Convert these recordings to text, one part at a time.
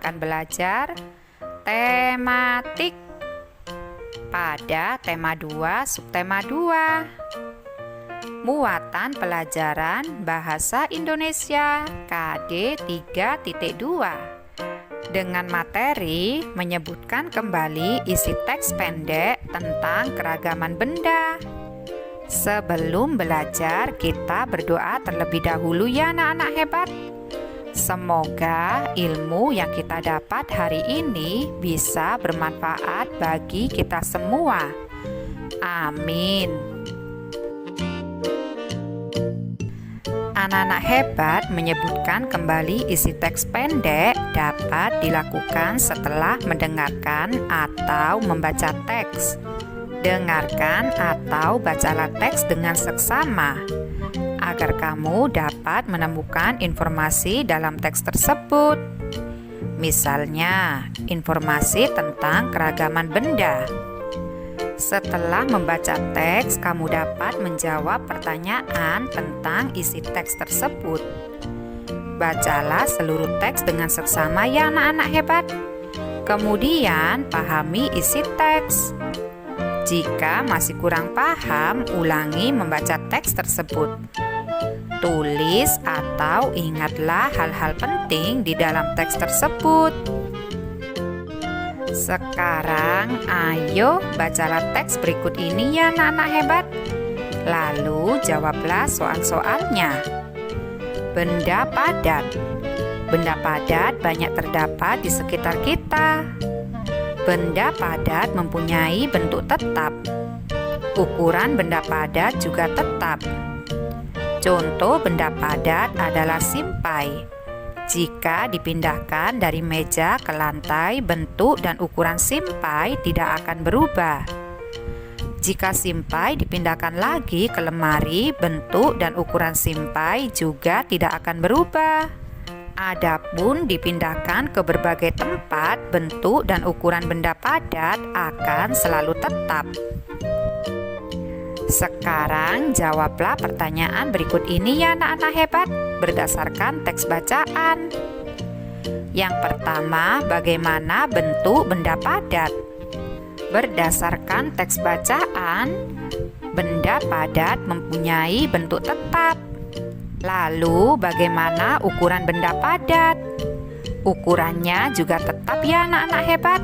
akan belajar tematik pada tema 2 subtema 2. Muatan pelajaran Bahasa Indonesia KD 3.2 dengan materi menyebutkan kembali isi teks pendek tentang keragaman benda. Sebelum belajar, kita berdoa terlebih dahulu ya anak-anak hebat. Semoga ilmu yang kita dapat hari ini bisa bermanfaat bagi kita semua. Amin. Anak-anak hebat menyebutkan kembali isi teks pendek dapat dilakukan setelah mendengarkan atau membaca teks. Dengarkan atau bacalah teks dengan seksama agar kamu dapat menemukan informasi dalam teks tersebut. Misalnya, informasi tentang keragaman benda. Setelah membaca teks, kamu dapat menjawab pertanyaan tentang isi teks tersebut. Bacalah seluruh teks dengan seksama ya anak-anak hebat. Kemudian, pahami isi teks. Jika masih kurang paham, ulangi membaca teks tersebut. Tulis atau ingatlah hal-hal penting di dalam teks tersebut. Sekarang, ayo bacalah teks berikut ini ya anak-anak hebat. Lalu jawablah soal-soalnya. Benda padat. Benda padat banyak terdapat di sekitar kita. Benda padat mempunyai bentuk tetap. Ukuran benda padat juga tetap. Contoh benda padat adalah simpai. Jika dipindahkan dari meja ke lantai, bentuk dan ukuran simpai tidak akan berubah. Jika simpai dipindahkan lagi ke lemari, bentuk dan ukuran simpai juga tidak akan berubah. Adapun dipindahkan ke berbagai tempat, bentuk dan ukuran benda padat akan selalu tetap. Sekarang jawablah pertanyaan berikut ini ya anak-anak hebat berdasarkan teks bacaan. Yang pertama, bagaimana bentuk benda padat? Berdasarkan teks bacaan, benda padat mempunyai bentuk tetap. Lalu, bagaimana ukuran benda padat? Ukurannya juga tetap ya anak-anak hebat.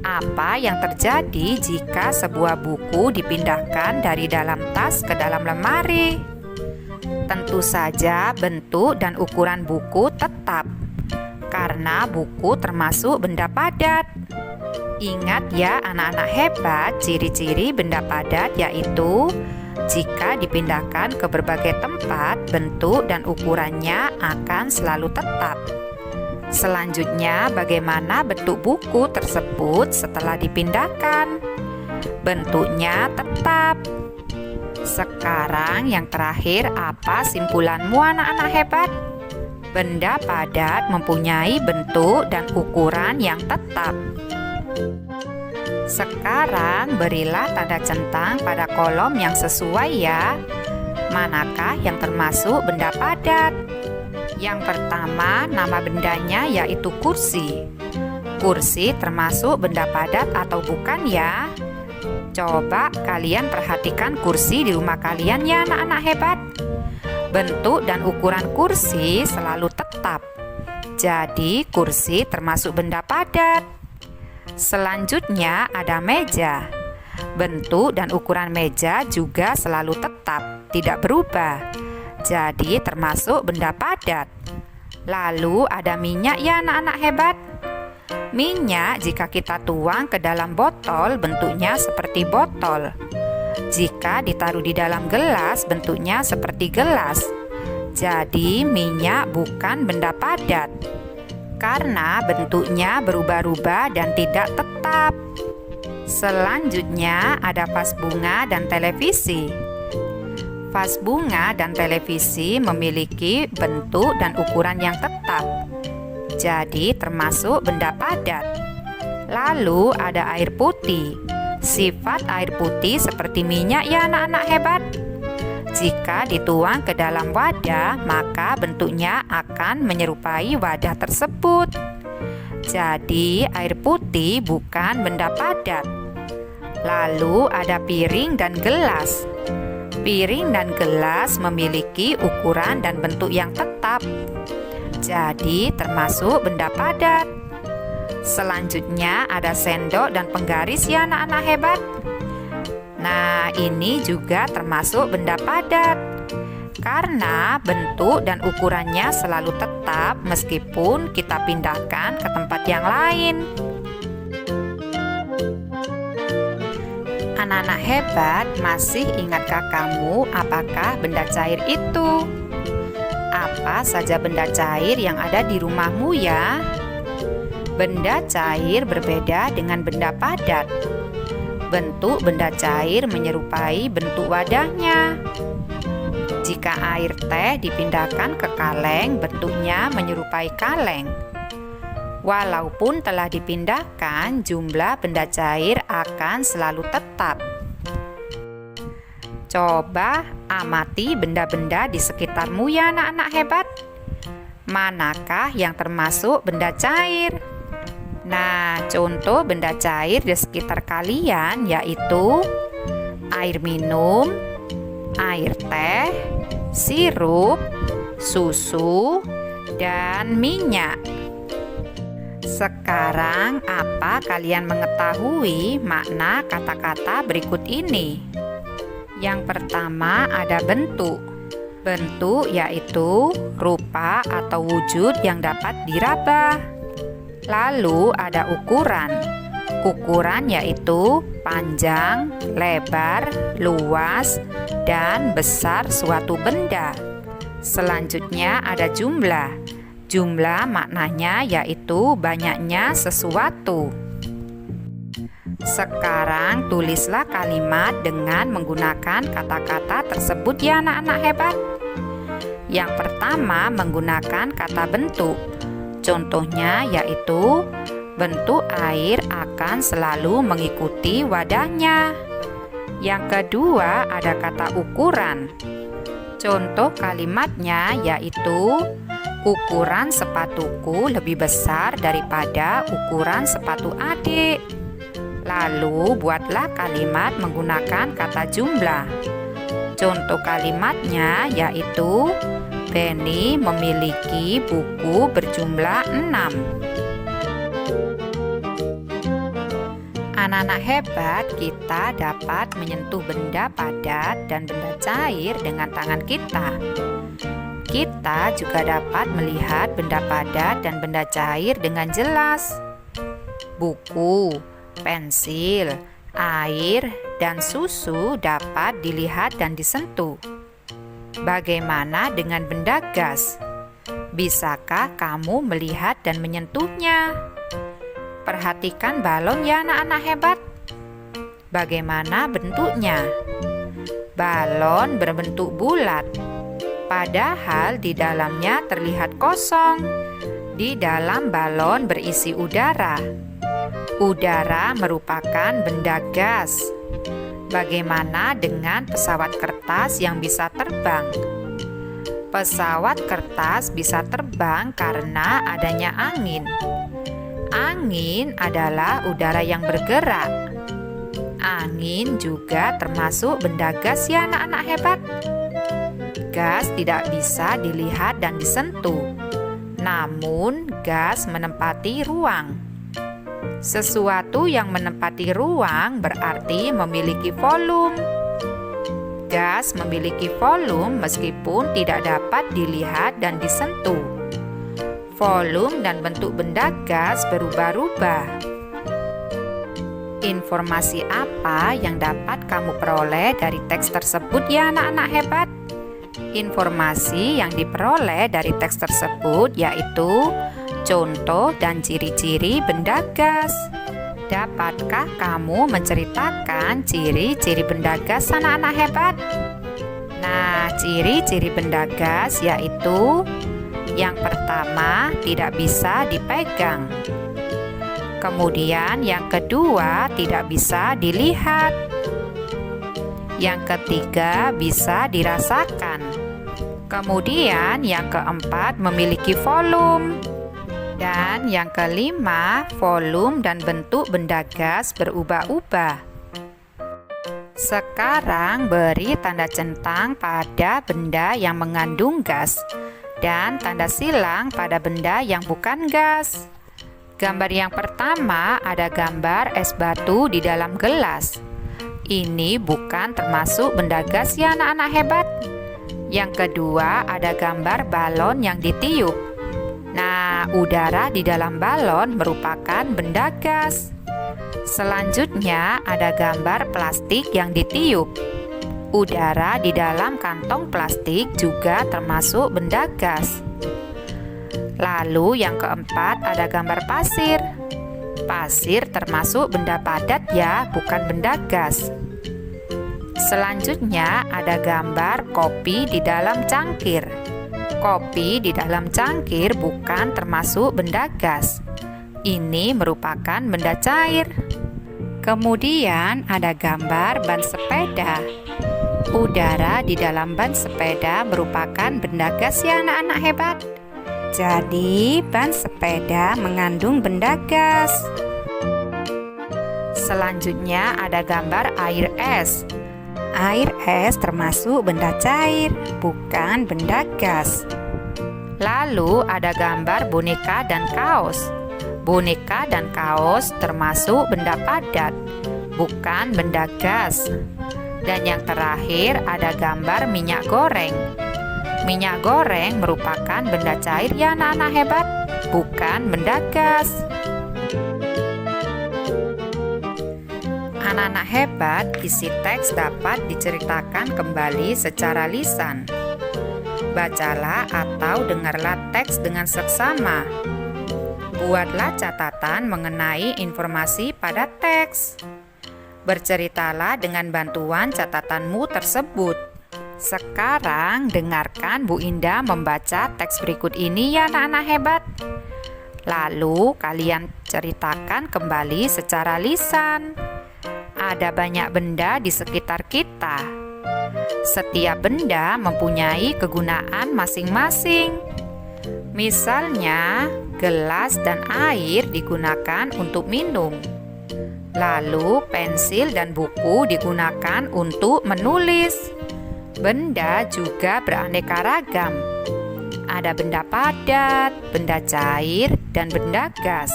Apa yang terjadi jika sebuah buku dipindahkan dari dalam tas ke dalam lemari? Tentu saja bentuk dan ukuran buku tetap, karena buku termasuk benda padat. Ingat ya anak-anak hebat, ciri-ciri benda padat yaitu jika dipindahkan ke berbagai tempat, bentuk dan ukurannya akan selalu tetap. Selanjutnya, bagaimana bentuk buku tersebut setelah dipindahkan? Bentuknya tetap. Sekarang yang terakhir, apa simpulanmu anak-anak hebat? Benda padat mempunyai bentuk dan ukuran yang tetap. Sekarang berilah tanda centang pada kolom yang sesuai ya. Manakah yang termasuk benda padat? Yang pertama, nama bendanya yaitu kursi. Kursi termasuk benda padat atau bukan ya? Coba kalian perhatikan kursi di rumah kalian ya anak-anak hebat. Bentuk dan ukuran kursi selalu tetap. Jadi kursi termasuk benda padat. Selanjutnya ada meja. Bentuk dan ukuran meja juga selalu tetap, tidak berubah. Jadi termasuk benda padat. Lalu ada minyak ya anak-anak hebat. Minyak jika kita tuang ke dalam botol bentuknya seperti botol. Jika ditaruh di dalam gelas bentuknya seperti gelas. Jadi minyak bukan benda padat, karena bentuknya berubah-ubah dan tidak tetap. Selanjutnya ada vas bunga dan televisi. Vas bunga dan televisi memiliki bentuk dan ukuran yang tetap, jadi termasuk benda padat. Lalu ada air putih. Sifat air putih seperti minyak ya anak-anak hebat. Jika dituang ke dalam wadah, maka bentuknya akan menyerupai wadah tersebut. Jadi air putih bukan benda padat. Lalu ada piring dan gelas. Piring dan gelas memiliki ukuran dan bentuk yang tetap. Jadi termasuk benda padat. Selanjutnya ada sendok dan penggaris ya anak-anak hebat. Nah, ini juga termasuk benda padat. Karena bentuk dan ukurannya selalu tetap meskipun kita pindahkan ke tempat yang lain. Anak-anak hebat, masih ingatkah kamu apakah benda cair itu? Apa saja benda cair yang ada di rumahmu ya? Benda cair berbeda dengan benda padat. Bentuk benda cair menyerupai bentuk wadahnya. Jika air teh dipindahkan ke kaleng, bentuknya menyerupai kaleng. Walaupun telah dipindahkan, jumlah benda cair akan selalu tetap. Coba amati benda-benda di sekitarmu ya anak-anak hebat. Manakah yang termasuk benda cair? Nah, contoh benda cair di sekitar kalian yaitu air minum, air teh, sirup, susu, dan minyak. Sekarang, apa kalian mengetahui makna kata-kata berikut ini? Yang pertama ada bentuk. Bentuk yaitu rupa atau wujud yang dapat diraba. Lalu ada ukuran. Ukuran yaitu panjang, lebar, luas, dan besar suatu benda. Selanjutnya ada jumlah. Jumlah maknanya yaitu banyaknya sesuatu. Sekarang tulislah kalimat dengan menggunakan kata-kata tersebut ya anak-anak hebat. Yang pertama menggunakan kata bentuk. Contohnya yaitu bentuk air akan selalu mengikuti wadahnya. Yang kedua ada kata ukuran. Contoh kalimatnya yaitu ukuran sepatuku lebih besar daripada ukuran sepatu adik. Lalu buatlah kalimat menggunakan kata jumlah. Contoh kalimatnya yaitu Benny memiliki buku berjumlah 6. Anak-anak hebat, kita dapat menyentuh benda padat dan benda cair dengan tangan kita. Kita juga dapat melihat benda padat dan benda cair dengan jelas. Buku, pensil, air, dan susu dapat dilihat dan disentuh. Bagaimana dengan benda gas? Bisakah kamu melihat dan menyentuhnya? Perhatikan balon ya anak-anak hebat. Bagaimana bentuknya? Balon berbentuk bulat. Padahal di dalamnya terlihat kosong. Di dalam balon berisi udara. Udara merupakan benda gas. Bagaimana dengan pesawat kertas yang bisa terbang? Pesawat kertas bisa terbang karena adanya angin. Angin adalah udara yang bergerak. Angin juga termasuk benda gas ya anak-anak hebat. Gas tidak bisa dilihat dan disentuh, namun gas menempati ruang. Sesuatu yang menempati ruang berarti memiliki volume. Gas memiliki volume meskipun tidak dapat dilihat dan disentuh. Volume dan bentuk benda gas berubah-ubah. Informasi apa yang dapat kamu peroleh dari teks tersebut ya anak-anak hebat? Informasi yang diperoleh dari teks tersebut yaitu contoh dan ciri-ciri benda gas. Dapatkah kamu menceritakan ciri-ciri benda gas anak-anak hebat? Nah, ciri-ciri benda gas yaitu yang pertama, tidak bisa dipegang. Kemudian yang kedua, tidak bisa dilihat. Yang ketiga, bisa dirasakan. Kemudian yang keempat, memiliki volume. Dan yang kelima, volume dan bentuk benda gas berubah-ubah. Sekarang beri tanda centang pada benda yang mengandung gas dan tanda silang pada benda yang bukan gas. Gambar yang pertama ada gambar es batu di dalam gelas. Ini bukan termasuk benda gas ya anak-anak hebat. Yang kedua ada gambar balon yang ditiup. Nah, udara di dalam balon merupakan benda gas. Selanjutnya ada gambar plastik yang ditiup. Udara di dalam kantong plastik juga termasuk benda gas. Lalu yang keempat ada gambar pasir. Pasir termasuk benda padat ya, bukan benda gas. Selanjutnya ada gambar kopi di dalam cangkir. Kopi di dalam cangkir bukan termasuk benda gas. Ini merupakan benda cair. Kemudian ada gambar ban sepeda. Udara di dalam ban sepeda merupakan benda gas ya anak-anak hebat. Jadi, ban sepeda mengandung benda gas. Selanjutnya ada gambar air es. Air es termasuk benda cair, bukan benda gas. Lalu ada gambar boneka dan kaos. Boneka dan kaos termasuk benda padat, bukan benda gas. Dan yang terakhir ada gambar minyak goreng. Minyak goreng merupakan benda cair ya anak-anak hebat, bukan benda gas. Anak-anak hebat, isi teks dapat diceritakan kembali secara lisan. Bacalah atau dengarlah teks dengan seksama. Buatlah catatan mengenai informasi pada teks. Berceritalah dengan bantuan catatanmu tersebut. Sekarang dengarkan Bu Indah membaca teks berikut ini ya anak-anak hebat. Lalu kalian ceritakan kembali secara lisan. Ada banyak benda di sekitar kita. Setiap benda mempunyai kegunaan masing-masing. Misalnya, gelas dan air digunakan untuk minum. Lalu pensil dan buku digunakan untuk menulis. Benda juga beraneka ragam. Ada benda padat, benda cair, dan benda gas.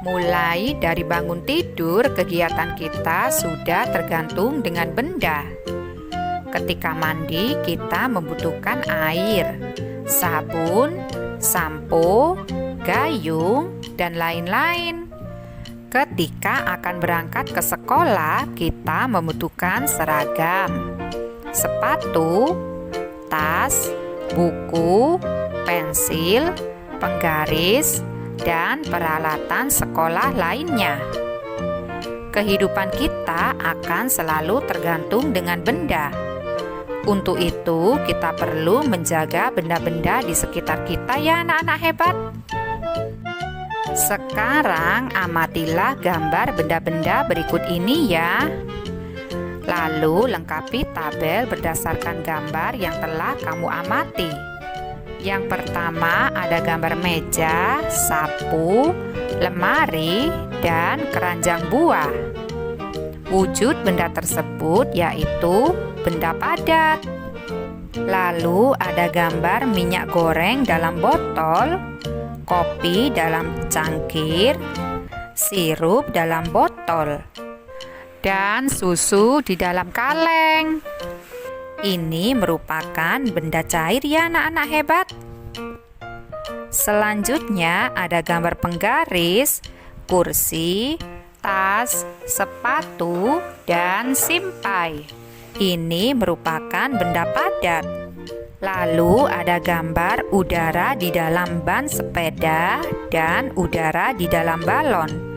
Mulai dari bangun tidur, kegiatan kita sudah tergantung dengan benda. Ketika mandi, kita membutuhkan air, sabun, sampo, gayung, dan lain-lain. Ketika akan berangkat ke sekolah, kita membutuhkan seragam, sepatu, tas, buku, pensil, penggaris, dan peralatan sekolah lainnya. Kehidupan kita akan selalu tergantung dengan benda. Untuk itu, kita perlu menjaga benda-benda di sekitar kita ya anak-anak hebat. Sekarang amatilah gambar benda-benda berikut ini ya. Lalu lengkapi tabel berdasarkan gambar yang telah kamu amati. Yang pertama ada gambar meja, sapu, lemari, dan keranjang buah. Wujud benda tersebut yaitu benda padat. Lalu ada gambar minyak goreng dalam botol, kopi dalam cangkir, sirup dalam botol, dan susu di dalam kaleng. Ini merupakan benda cair ya anak-anak hebat. Selanjutnya ada gambar penggaris, kursi, tas, sepatu, dan simpai. Ini merupakan benda padat. Lalu ada gambar udara di dalam ban sepeda dan udara di dalam balon.